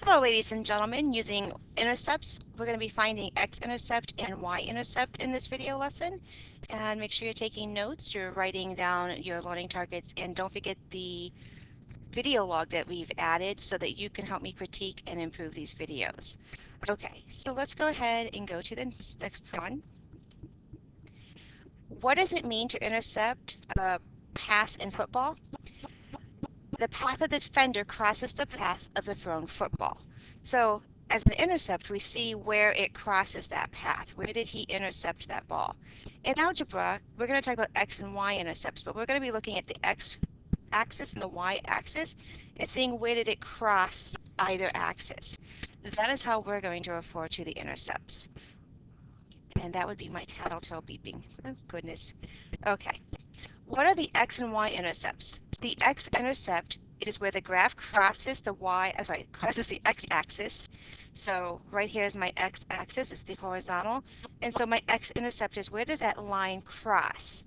Hello, ladies and gentlemen. Using intercepts, we're going to be finding x-intercept and y-intercept in this video lesson. And make sure you're taking notes, you're writing down your learning targets, and don't forget the video log that we've added so that you can help me critique and improve these videos. Okay, so let's go ahead and go to the next one. What does it mean to intercept a pass in football? The path of the defender crosses the path of the thrown football. So as an intercept, we see where it crosses that path. Where did he intercept that ball? In algebra, we're going to talk about x and y intercepts, but we're going to be looking at the x-axis and the y-axis and seeing where did it cross either axis. That is how we're going to refer to the intercepts. And that would be my telltale beeping. Oh, goodness. Okay. What are the x and y intercepts? The x-intercept is where the graph crosses the crosses the x-axis. So right here is my x-axis, it's the horizontal. And so my x-intercept is where does that line cross?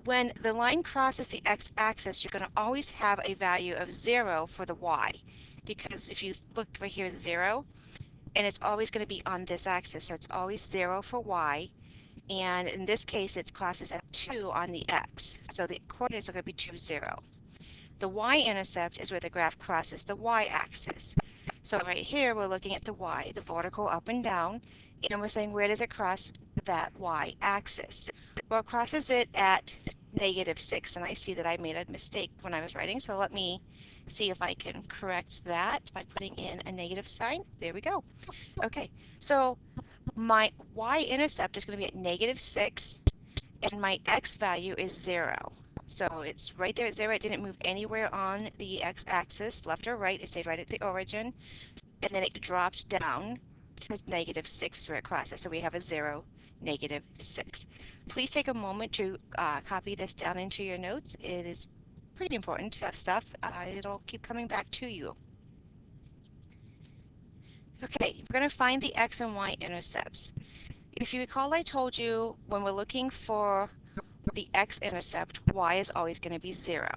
When the line crosses the x-axis, you're going to always have a value of 0 for the y. Because if you look right here, 0, and it's always going to be on this axis. So it's always 0 for y. And in this case, it crosses at 2 on the x. So the coordinates are going to be 2, 0. The y-intercept is where the graph crosses the y-axis. So right here, we're looking at the y, the vertical up and down, and we're saying where does it cross that y-axis? Well, it crosses it at -6, and I see that I made a mistake when I was writing, so let me see if I can correct that by putting in a negative sign. There we go. Okay, so my y-intercept is going to be at -6, and my x value is 0. So it's right there at 0. It didn't move anywhere on the x-axis, left or right. It stayed right at the origin, and then it dropped down to -6 where it crosses. So we have a 0, -6. Please take a moment to copy this down into your notes. It is pretty important stuff. It'll keep coming back to you. Okay, we're going to find the x and y intercepts. If you recall, I told you when we're looking for the x-intercept, y is always going to be 0.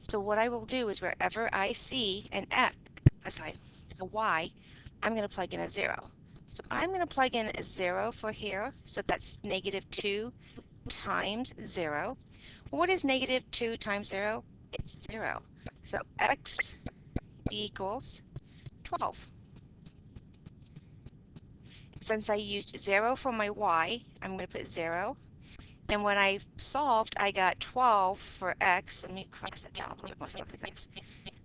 So what I will do is wherever I see a y, I'm going to plug in a 0. So I'm going to plug in a 0 for here. So that's -2 times 0. What is -2 times 0? It's 0. So x equals 12. Since I used 0 for my y, I'm going to put 0. And when I solved, I got 12 for x. Let me cross it down a little bit more so it looks like x.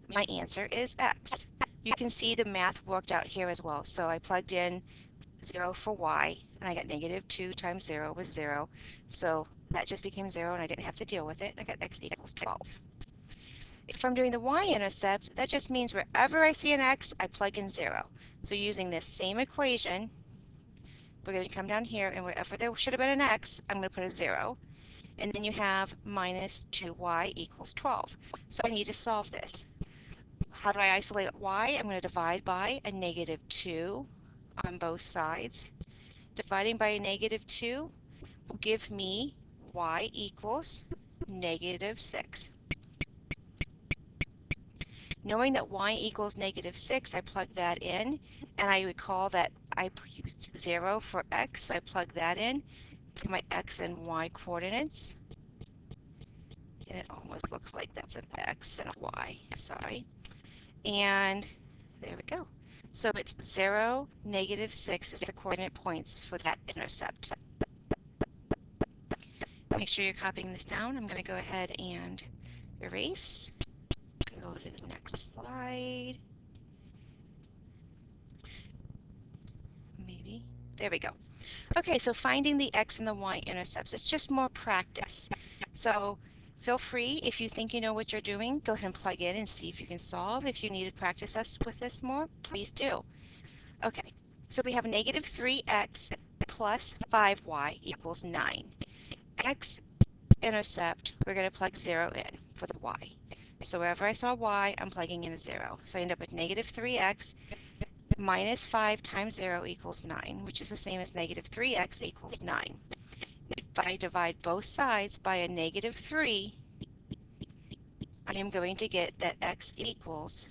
My answer is x. You can see the math worked out here as well. So I plugged in 0 for y, and I got -2 times 0 was 0. So that just became 0, and I didn't have to deal with it. I got x equals 12. If I'm doing the y-intercept, that just means wherever I see an x, I plug in 0. So using this same equation, we're going to come down here, and wherever there should have been an x, I'm going to put a 0. And then you have -2y equals 12. So I need to solve this. How do I isolate y? I'm going to divide by a -2 on both sides. Dividing by a -2 will give me y equals -6. Knowing that y equals -6, I plug that in, and I recall that I used 0 for x, so I plug that in for my x and y coordinates. And it almost looks like that's an x and a y, sorry. And there we go. So it's 0, -6 is the coordinate points for that intercept. Make sure you're copying this down. I'm going to go ahead and erase. Go to the next slide. Maybe. There we go. Okay, so finding the x and the y intercepts. It's just more practice. So feel free, if you think you know what you're doing, go ahead and plug in and see if you can solve. If you need to practice us with this more, please do. Okay, so we have -3x plus 5y equals 9. X-intercept, we're going to plug 0 in for the y. So wherever I saw y, I'm plugging in a 0. So I end up with -3x minus 5 times 0 equals 9, which is the same as -3x equals 9. If I divide both sides by a -3, I am going to get that x equals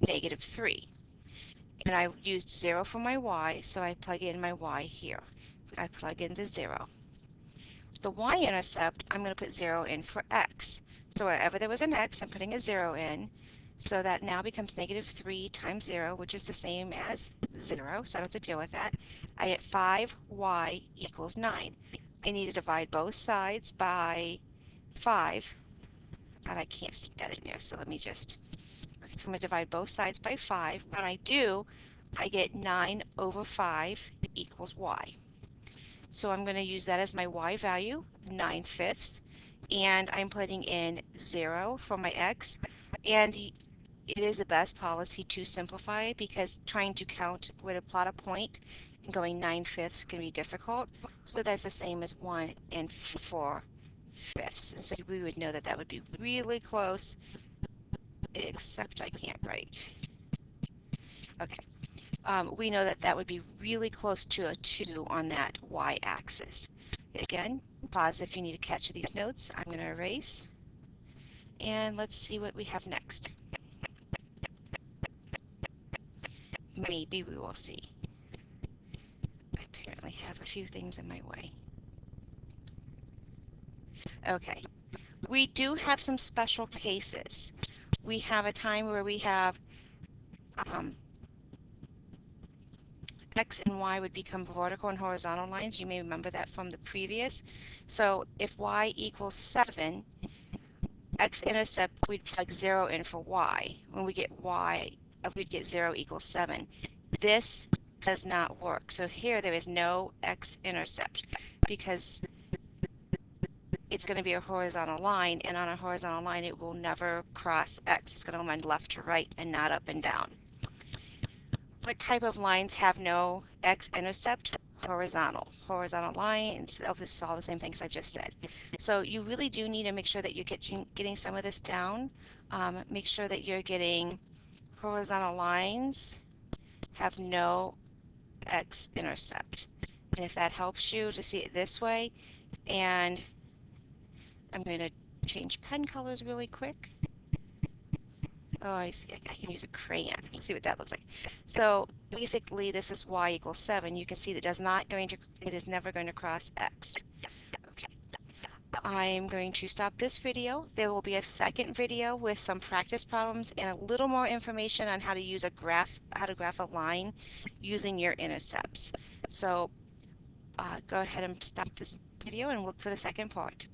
-3. and I used 0 for my y, so I plug in my y here. I plug in the 0. The y-intercept, I'm going to put 0 in for x. So wherever there was an x, I'm putting a 0 in. So that now becomes negative 3 times 0, which is the same as 0, so I don't have to deal with that. I get 5y equals 9. I need to divide both sides by 5, and I can't stick that in there, so let me just, okay, so I'm going to divide both sides by 5. When I do, I get 9 over 5 equals y. So I'm going to use that as my y value, 9/5, and I'm putting in 0 for my x, and it is the best policy to simplify because trying to count with a plot a point and going 9/5 can be difficult. So that's the same as 1 and 4/5. So we would know that that would be really close, except I can't write. Okay. We know that that would be really close to a 2 on that y-axis. Again, pause if you need to catch these notes. I'm going to erase. And let's see what we have next. Maybe we will see. I apparently have a few things in my way. Okay. We do have some special cases. We have a time where we have x and y would become vertical and horizontal lines. You may remember that from the previous. So if y equals 7, x-intercept, we'd plug 0 in for y. When we get y, we'd get 0 equals 7. This does not work. So here there is no x-intercept because it's going to be a horizontal line, and on a horizontal line it will never cross x. It's going to run left to right and not up and down. What type of lines have no x-intercept? Horizontal lines. Oh, this is all the same things I just said. So you really do need to make sure that you're getting some of this down. Make sure that you're getting horizontal lines have no x-intercept. And if that helps you to see it this way, and I'm going to change pen colors really quick. Oh, I see. I can use a crayon. Let's see what that looks like. So basically, this is y equals 7. You can see that it is never going to cross x. Okay. I'm going to stop this video. There will be a second video with some practice problems and a little more information on how to use how to graph a line using your intercepts. So go ahead and stop this video and look for the second part.